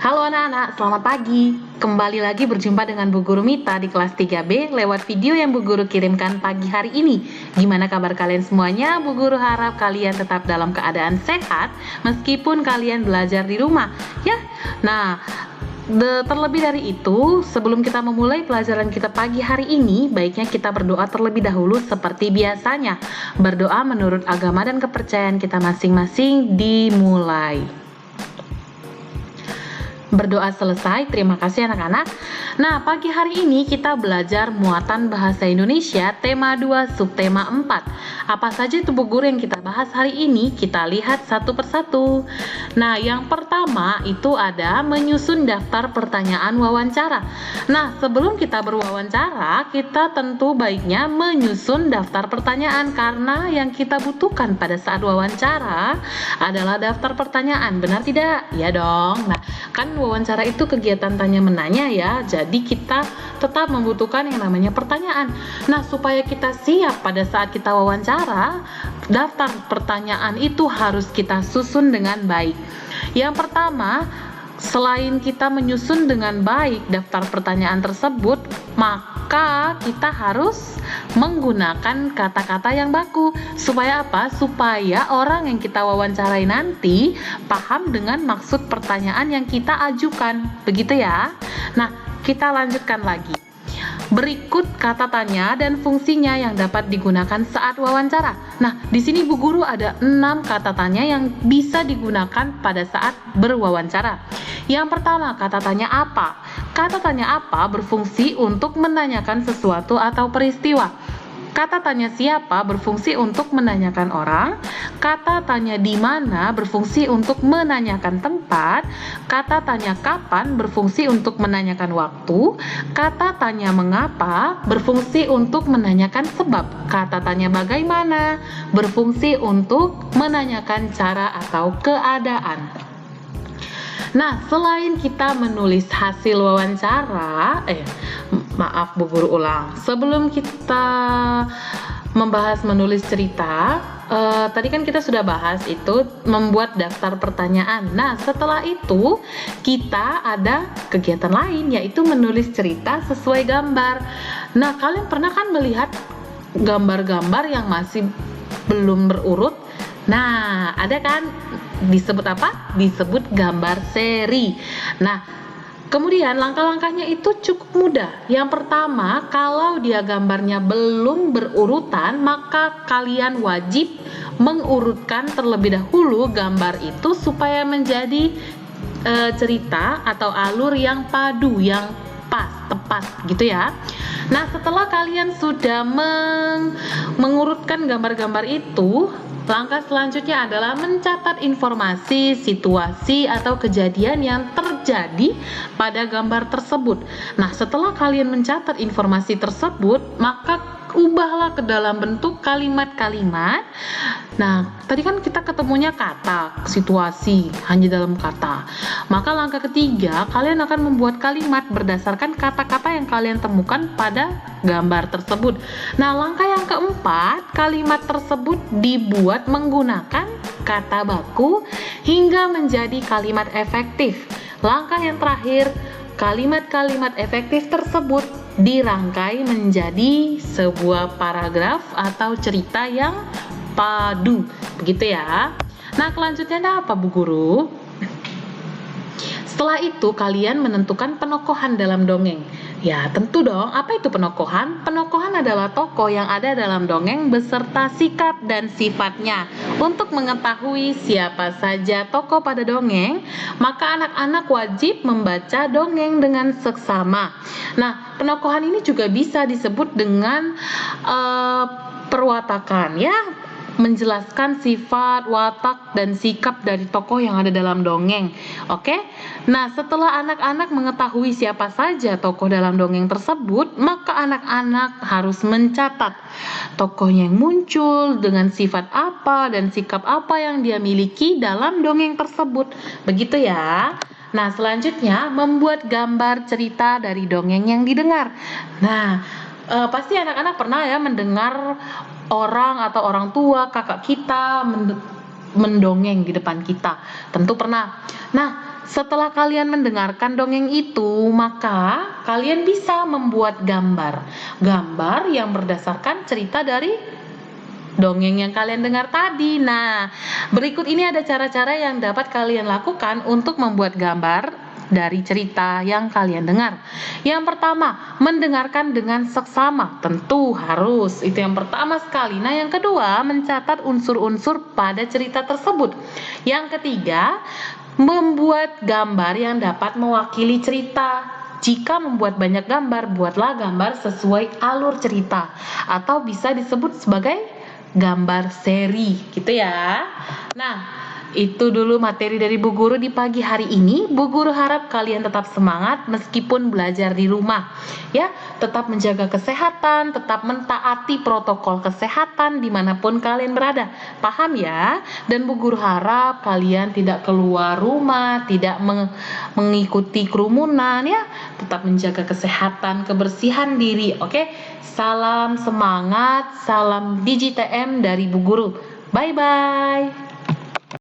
Halo anak-anak, selamat pagi. Kembali lagi berjumpa dengan Bu Guru Mita di kelas 3B lewat video yang Bu Guru kirimkan pagi hari ini. Gimana kabar kalian semuanya? Bu Guru harap kalian tetap dalam keadaan sehat meskipun kalian belajar di rumah. Ya, nah terlebih dari itu, sebelum kita memulai pelajaran kita pagi hari ini, baiknya kita berdoa terlebih dahulu seperti biasanya. Berdoa menurut agama dan kepercayaan kita masing-masing dimulai. Berdoa selesai, terima kasih anak-anak. Nah, pagi hari ini kita belajar muatan bahasa Indonesia tema 2 subtema 4. Apa saja itu Bu Guru yang kita bahas hari ini? Kita lihat satu persatu. Nah, yang pertama itu ada menyusun daftar pertanyaan wawancara. Nah, sebelum kita berwawancara, kita tentu baiknya menyusun daftar pertanyaan karena yang kita butuhkan pada saat wawancara adalah daftar pertanyaan. Benar tidak? Ya dong. Nah, kan wawancara itu kegiatan tanya menanya ya, jadi kita tetap membutuhkan yang namanya pertanyaan. Nah, supaya kita siap pada saat kita wawancara, daftar pertanyaan itu harus kita susun dengan baik. Yang pertama, selain kita menyusun dengan baik daftar pertanyaan tersebut, maka kita harus menggunakan kata-kata yang baku. Supaya apa? Supaya orang yang kita wawancarai nanti paham dengan maksud pertanyaan yang kita ajukan. Begitu ya. Nah, kita lanjutkan lagi. Berikut kata tanya dan fungsinya yang dapat digunakan saat wawancara. Nah, di sini Bu Guru ada 6 kata tanya yang bisa digunakan pada saat berwawancara. Yang pertama, kata tanya apa? Kata tanya apa berfungsi untuk menanyakan sesuatu atau peristiwa. Kata tanya siapa berfungsi untuk menanyakan orang. Kata tanya di mana berfungsi untuk menanyakan tempat. Kata tanya kapan berfungsi untuk menanyakan waktu. Kata tanya mengapa berfungsi untuk menanyakan sebab. Kata tanya bagaimana berfungsi untuk menanyakan cara atau keadaan. Nah, selain kita menulis hasil wawancara, maaf Bu Guru ulang. Sebelum kita membahas menulis cerita, tadi kan kita sudah bahas itu membuat daftar pertanyaan. Nah, setelah itu kita ada kegiatan lain yaitu menulis cerita sesuai gambar. Nah, kalian pernah kan melihat gambar-gambar yang masih belum berurut? Nah, ada kan? Disebut apa? Disebut gambar seri. Nah, kemudian langkah-langkahnya itu cukup mudah. Yang pertama, kalau dia gambarnya belum berurutan, maka kalian wajib mengurutkan terlebih dahulu gambar itu supaya menjadi cerita atau alur yang padu, yang pas, tepat gitu ya. Nah, setelah kalian sudah mengurutkan gambar-gambar itu, langkah selanjutnya adalah mencatat informasi, situasi, atau kejadian yang terjadi pada gambar tersebut. Nah, setelah kalian mencatat informasi tersebut, maka ubahlah ke dalam bentuk kalimat-kalimat. Nah, tadi kan kita ketemunya kata, situasi, hanya dalam kata. Maka langkah ketiga, kalian akan membuat kalimat berdasarkan kata-kata yang kalian temukan pada gambar tersebut. Nah, langkah yang keempat, kalimat tersebut dibuat menggunakan kata baku hingga menjadi kalimat efektif. Langkah yang terakhir, kalimat-kalimat efektif tersebut dirangkai menjadi sebuah paragraf atau cerita yang padu. Begitu ya. Nah, kelanjutannya apa Bu Guru? Setelah itu kalian menentukan penokohan dalam dongeng. Ya, tentu dong. Apa itu penokohan? Penokohan adalah tokoh yang ada dalam dongeng beserta sikap dan sifatnya. Untuk mengetahui siapa saja tokoh pada dongeng, maka anak-anak wajib membaca dongeng dengan seksama. Nah, penokohan ini juga bisa disebut dengan perwatakan ya, menjelaskan sifat, watak, dan sikap dari tokoh yang ada dalam dongeng. Oke? Nah, setelah anak-anak mengetahui siapa saja tokoh dalam dongeng tersebut, maka anak-anak harus mencatat tokohnya yang muncul dengan sifat apa dan sikap apa yang dia miliki dalam dongeng tersebut. Begitu ya. Nah, selanjutnya membuat gambar cerita dari dongeng yang didengar. Nah, pasti anak-anak pernah ya mendengar orang atau orang tua, kakak kita mendongeng di depan kita. Tentu pernah. Nah, setelah kalian mendengarkan dongeng itu, maka kalian bisa membuat gambar. Gambar yang berdasarkan cerita dari dongeng yang kalian dengar tadi. Nah, berikut ini ada cara-cara yang dapat kalian lakukan untuk membuat gambar dari cerita yang kalian dengar. Yang pertama, mendengarkan dengan seksama. Tentu harus, itu yang pertama sekali. Nah, yang kedua, mencatat unsur-unsur pada cerita tersebut. Yang ketiga, membuat gambar yang dapat mewakili cerita. Jika membuat banyak gambar, buatlah gambar sesuai alur cerita atau bisa disebut sebagai gambar seri, gitu ya. Nah, itu dulu materi dari Bu Guru di pagi hari ini. Bu Guru harap kalian tetap semangat meskipun belajar di rumah. Ya, tetap menjaga kesehatan, tetap mentaati protokol kesehatan dimanapun kalian berada. Paham ya? Dan Bu Guru harap kalian tidak keluar rumah, tidak mengikuti kerumunan ya. Tetap menjaga kesehatan, kebersihan diri, oke? Salam semangat, salam DigiTM dari Bu Guru. Bye-bye.